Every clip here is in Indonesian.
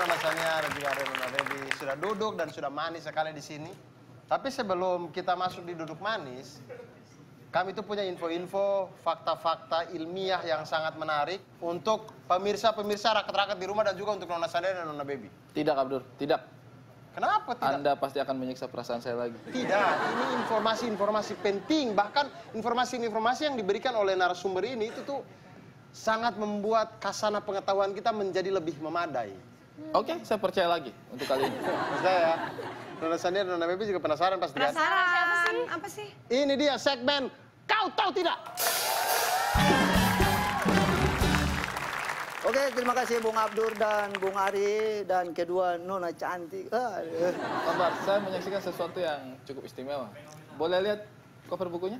Nona Sania dan juga ada Nona Baby sudah duduk dan sudah manis sekali di sini. Tapi sebelum kita masuk di duduk manis, kami itu punya info-info, fakta-fakta ilmiah yang sangat menarik untuk pemirsa-pemirsa rakyat-rakyat di rumah dan juga untuk Nona Sania dan Nona Baby. Tidak, Abdur, tidak. Kenapa tidak? Anda pasti akan menyiksa perasaan saya lagi. Tidak, ini informasi-informasi penting. Bahkan informasi-informasi yang diberikan oleh narasumber ini itu tuh sangat membuat kasana pengetahuan kita menjadi lebih memadai. Oke, saya percaya lagi untuk kali ini. Maksudnya ya, Nona Sania dan Nona Baby juga penasaran pasti kan? Penasaran, apa sih? Ini dia segmen Kau Tahu Tidak? Oke, terima kasih Bung Abdur dan Bung Ari dan kedua Nona cantik. Kabar, saya menyaksikan sesuatu yang cukup istimewa. Boleh lihat cover bukunya?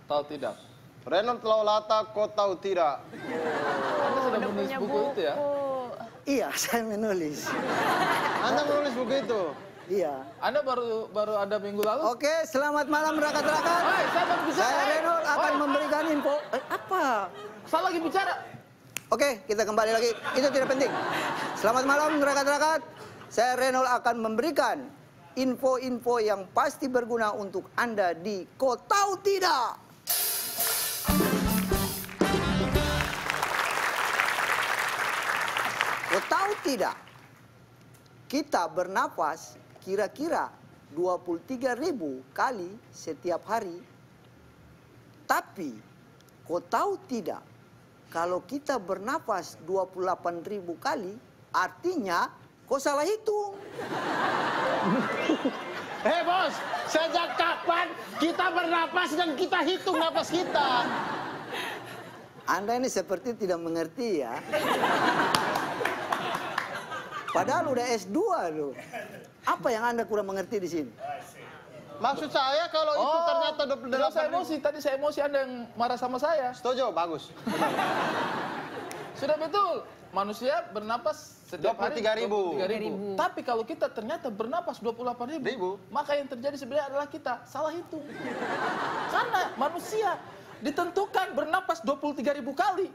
Tahu tidak? Reynold Laulata, Kau Tahu Tidak? Anda sudah menulis buku itu ya? Iya, saya menulis. Anda menulis buku itu? Iya. Anda baru ada minggu lalu? Oke, selamat malam rakyat-rakyat. Hei, saya baru bicara. Saya Reynold akan memberikan info. Apa? Saya lagi bicara. Oke, kita kembali lagi. Itu tidak penting. Selamat malam rakyat-rakyat. Saya Reynold akan memberikan info-info yang pasti berguna untuk Anda di Kau Tahu Tidak. Kau tahu tidak? Kita bernapas kira-kira 23.000 kali setiap hari. Tapi, kau tahu tidak? Kalau kita bernapas 28.000 kali, artinya kau salah hitung. Hei bos, sejak kapan kita bernapas dan kita hitung napas kita? Anda ini seperti tidak mengerti ya. Padahal udah S2 loh. Apa yang Anda kurang mengerti di sini? Maksud saya kalau itu ternyata Tidak usah emosi. Tadi saya emosi, Anda yang marah sama saya. Setuju, bagus. Sudah betul. Manusia bernapas setiap hari 23.000. 23.000. Tapi kalau kita ternyata bernapas 28.000, maka yang terjadi sebenarnya adalah kita salah hitung. Karena manusia ditentukan bernapas 23.000 kali.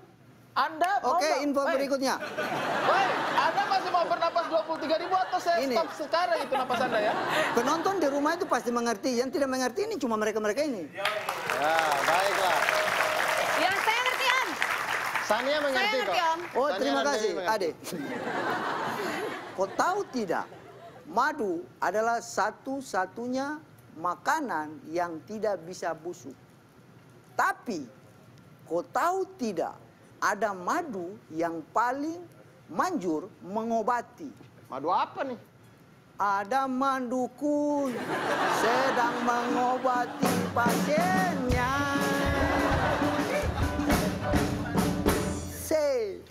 Anda mau Oke, info berikutnya. Woi, Anda masih mau bernapas 23.000 atau saya Ini. stop sekarang itu napas Anda ya? Penonton di rumah itu pasti mengerti. Yang tidak mengerti ini cuma mereka-mereka ini. Ya, baiklah. Yang saya ngerti, Om. Sania mengerti Saya ngerti, kok. Om. Oh, Sania terima dan kasih, Baby mengerti. Adik. Kau tahu tidak? Madu adalah satu-satunya makanan yang tidak bisa busuk. Tapi, kau tahu tidak? Ada madu yang paling manjur mengobati. Madu apa nih? Ada mandukun sedang mengobati pasiennya. Say.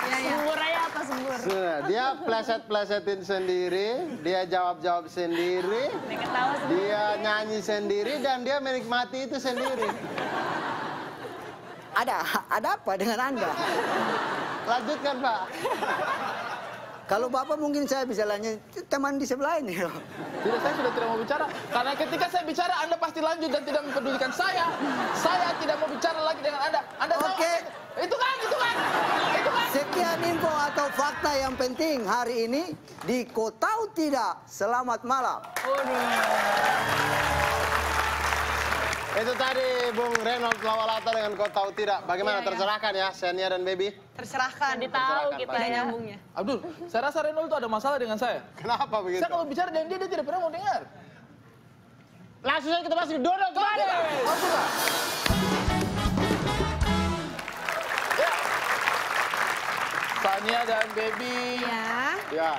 Sembur aja apa sembur? Dia pleset-plesetin sendiri, dia jawab-jawab sendiri, Dia ketawa sembur. dia nyanyi sendiri, dan dia menikmati itu sendiri. Ada apa dengan Anda? Lanjutkan, Pak. Kalau Bapak mungkin saya bisa lanjut teman di sebelah ini. Tidak, saya sudah tidak mau bicara. Karena ketika saya bicara, Anda pasti lanjut dan tidak mempedulikan saya. Saya tidak mau bicara lagi dengan Anda. Anda tahu? Oke. Itu kan. Sekian info atau fakta yang penting hari ini di Kau Tahu Tidak. Selamat malam. Itu tadi Bung Reynold Lawalata dengan Kau Tahu Tidak. Bagaimana, Iya, iya. tercerahkan ya, Sania dan Baby? Terserahkan. Ditahu Terserahkan, kita Pak. ya. Nyambungnya. Abdul, saya rasa Reynold itu ada masalah dengan saya. Kenapa begitu? Saya kalau bicara dengan dia tidak pernah mau dengar. Langsung saja kita masuk duduk kembali. Langsung lah. Ya. Sania dan Baby. Ya. Ya,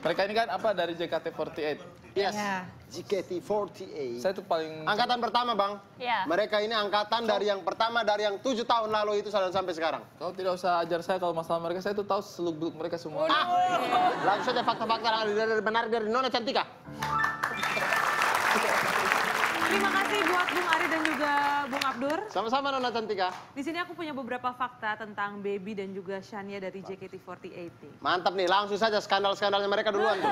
Mereka ini kan apa dari JKT48. yes. Ya. JKT48. Saya tuh paling... Angkatan pertama, Bang. Ya. Mereka ini angkatan dari yang pertama dari yang 7 tahun lalu itu sampai sekarang. Kau tidak usah ajar saya kalau masalah mereka. Saya tuh tahu seluk-beluk mereka semua. Langsung saja fakta-fakta yang ada benar dari Nona Cantika. Terima kasih buat Bung Ari dan juga Bung Abdur. Sama-sama Nona Cantika. Di sini aku punya beberapa fakta tentang Baby dan juga Shania dari JKT48. Mantap nih, langsung saja skandal-skandalnya mereka duluan tuh.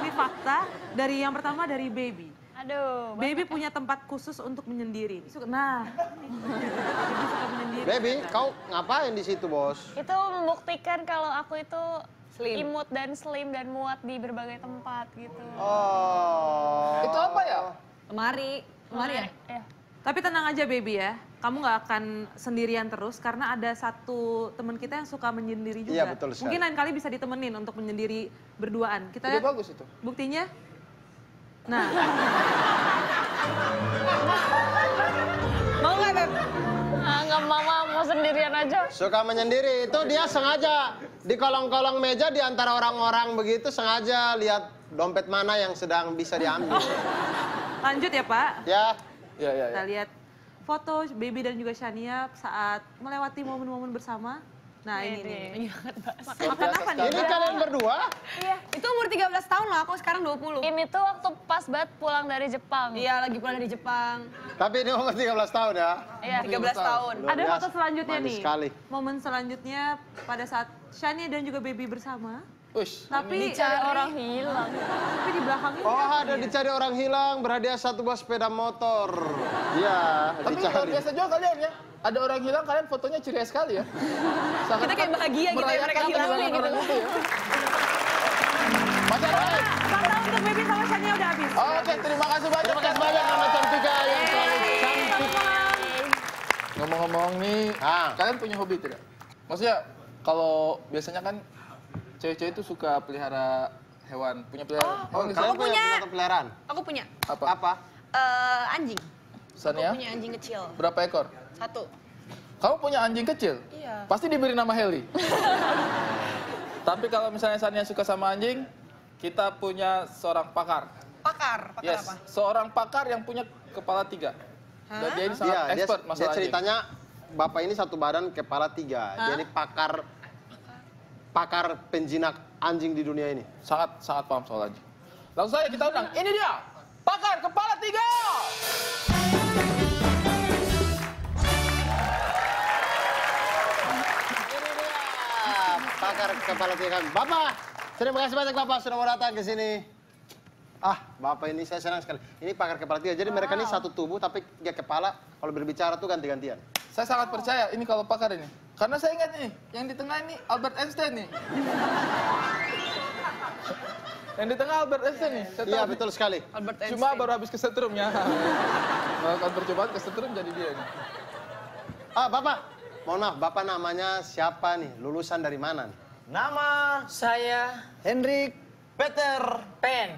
Ini fakta dari yang pertama dari Baby. Aduh. Baby punya tempat khusus untuk menyendiri. Nah, Baby suka menyendiri. Baby, kau ngapain di situ, Bos? Itu membuktikan kalau aku itu imut dan slim dan muat di berbagai tempat gitu. Oh. Itu apa ya? Lemari ya? Ya. Tapi tenang aja Baby ya, kamu nggak akan sendirian terus karena ada satu teman kita yang suka menyendiri juga. Iya, betul sekali. Mungkin lain kali bisa ditemenin untuk menyendiri berduaan. Kita Ide lihat bagus itu. buktinya. Nah, Mau nggak, Beb? Nggak mau sendirian aja. Suka menyendiri, itu dia sengaja di kolong-kolong meja di antara orang-orang begitu sengaja lihat dompet mana yang sedang bisa diambil. lanjut ya Pak. Ya, Ya, ya, Kita ya. lihat foto Baby dan juga Shania saat melewati momen-momen bersama. Nah ini nih. Makan apa nih? ini kalian berdua? Iya. Itu umur 13 tahun loh, aku sekarang 20. Ini tuh waktu pas banget pulang dari Jepang. Iya, lagi pulang dari Jepang. Tapi ini umur 13 tahun ya? Iya. 13 tahun. Luar Ada biasa. foto selanjutnya Manis nih. sekali. Momen selanjutnya pada saat Shania dan juga Baby bersama. Ush. Tapi Cari orang hilang. tapi di belakangnya Oh, ada dicari orang hilang, berhadiah satu buah sepeda motor. Iya, Tapi luar dicari. biasa juga kalian ya. Ada orang hilang, kalian fotonya ceria sekali ya. Kita kayak bahagia gitu ya, mereka hilang nih gitu. Masih ada lagi? fakta untuk Baby sama Shania udah habis. Oke, terima kasih banyak. Terima kasih banyak Mama Cantika yang selalu cantik. Ngomong-ngomong nih, Ah. kalian punya hobi tidak? Maksudnya kalau biasanya kan cewek-cewek itu suka pelihara hewan, punya pelihara Oh, hewan. kalian Aku punya punya. binatang peliharaan? Aku punya Apa? Apa? anjing. Sania? Aku punya anjing kecil. Berapa ekor? 1. Kamu punya anjing kecil? Iya. Pasti diberi nama Heli. Tapi kalau misalnya Sania suka sama anjing, kita punya seorang pakar. Pakar Yes, apa? seorang pakar yang punya kepala 3. Dan dia ini sangat Dia expert masalah anjing. ceritanya bapak ini satu badan kepala 3. Dia ini pakar penjinak anjing di dunia ini. Sangat paham soal anjing. Langsung saja kita undang. Ini dia, pakar kepala 3. Ini dia pakar kepala 3 kami. Bapak, terima kasih banyak Bapak sudah mau datang ke sini. Ah, Bapak ini saya senang sekali. Ini pakar kepala 3. Jadi mereka ini satu tubuh tapi dia kepala kalau berbicara tuh ganti-gantian. Saya sangat percaya ini kalau pakar ini. Karena saya ingat nih, yang di tengah ini Albert Einstein nih. Yang di tengah Albert Einstein nih. Saya Iya, tahu nih. betul sekali. Albert Einstein. Cuma baru habis kesetrum ya. Melakukan percobaan kesetrum jadi dia nih. Ah, Bapak. Mohon maaf, Bapak namanya siapa nih? Lulusan dari mana nih? Nama saya Hendrik Peter Pan.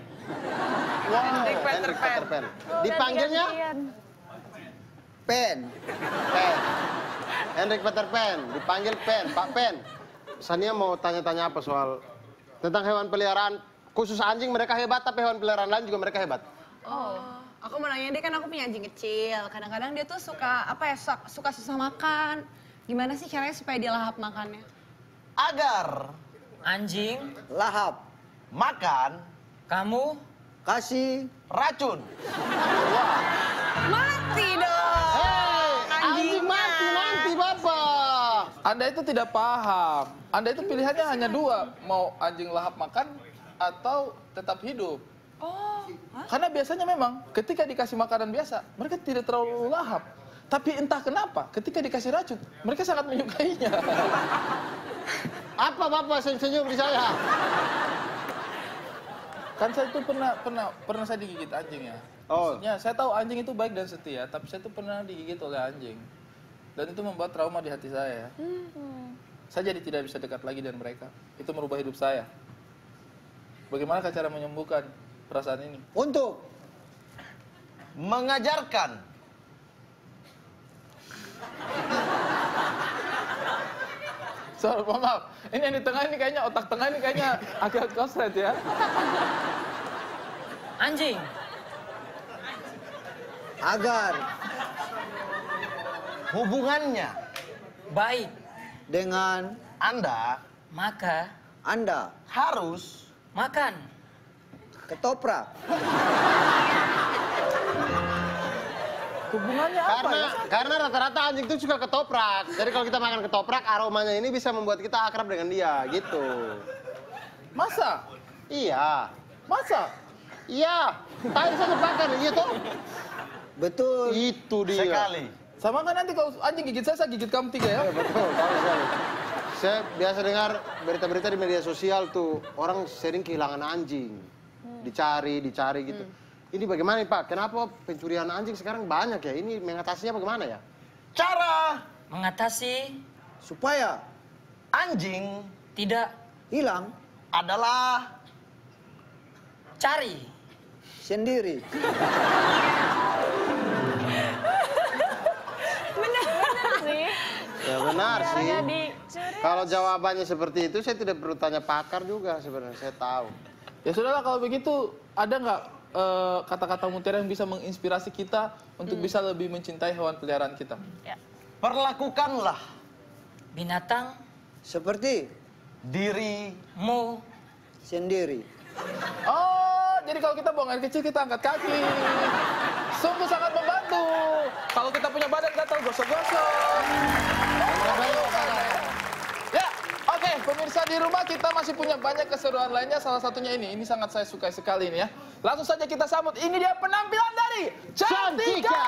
Hendrik Peter Pan. Dipanggilnya? Pen. Pen. Hendrik Peter Pan. Dipanggil Pen. Pak Pen. Sania mau tanya-tanya apa soal tentang hewan peliharaan. Khusus anjing mereka hebat, tapi hewan peliharaan lain juga mereka hebat. Oh, aku mau nanya dia kan aku punya anjing kecil. Kadang-kadang dia tuh suka apa ya? Suka susah makan. Gimana sih caranya supaya dia lahap makannya? Agar anjing Lahap. makan, kamu Kasih. racun. Mati dong. Hei, anjing mati nanti Bapak. Anda itu tidak paham. Anda itu pilihannya hanya 2. Mau anjing lahap makan atau tetap hidup. Oh, Karena biasanya memang ketika dikasih makanan biasa, mereka tidak terlalu lahap. Tapi entah kenapa, ketika dikasih racun, mereka sangat menyukainya. Apa Bapak senyum di saya? Kan saya itu pernah saya digigit anjing ya. Oh. Maksudnya saya tahu anjing itu baik dan setia, tapi saya itu pernah digigit oleh anjing. Dan itu membuat trauma di hati saya. Saya jadi tidak bisa dekat lagi dengan mereka. Itu merubah hidup saya. Bagaimana cara menyembuhkan perasaan ini? Untuk. Mengajarkan Sorry, maaf. Ini yang di tengah ini kayaknya, otak tengah ini kayaknya agak koslet ya. anjing Agar. hubungannya baik, Dengan. Anda maka Anda. harus makan. Ketoprak. Hubungannya apa ya? Karena rata-rata anjing itu suka ketoprak. Jadi kalau kita makan ketoprak, aromanya ini bisa membuat kita akrab dengan dia, gitu. Masa? Iya. Masa? Iya, tai saja pakan, iya toh? Betul. Itu dia. Sekali. Sama kan nanti kalau anjing gigit saya gigit kamu 3 ya? Iya, betul, tahu sekali. Saya biasa dengar berita-berita di media sosial tuh, orang sering kehilangan anjing. Dicari gitu. Ini bagaimana Pak? Kenapa pencurian anjing sekarang banyak ya? Ini mengatasinya bagaimana ya? Cara mengatasi Supaya anjing tidak hilang adalah cari sendiri. sih. Ya benar sih. Caranya dicuri. Kalau jawabannya seperti itu, saya tidak perlu tanya pakar juga sebenarnya. Saya tahu. Ya sudahlah kalau begitu, ada nggak kata-kata mutiara yang bisa menginspirasi kita untuk bisa lebih mencintai hewan peliharaan kita? Ya. perlakukanlah binatang Seperti dirimu sendiri. Oh, jadi kalau kita buang air kecil kita angkat kaki. Sungguh sangat membantu. Kalau kita punya badan gatal gosok-gosok. Ya, oke, pemirsa di rumah kita masih punya banyak keseruan lainnya. Salah satunya ini sangat saya sukai sekali ini ya. Langsung saja kita sambut. Ini dia penampilan dari Cantika.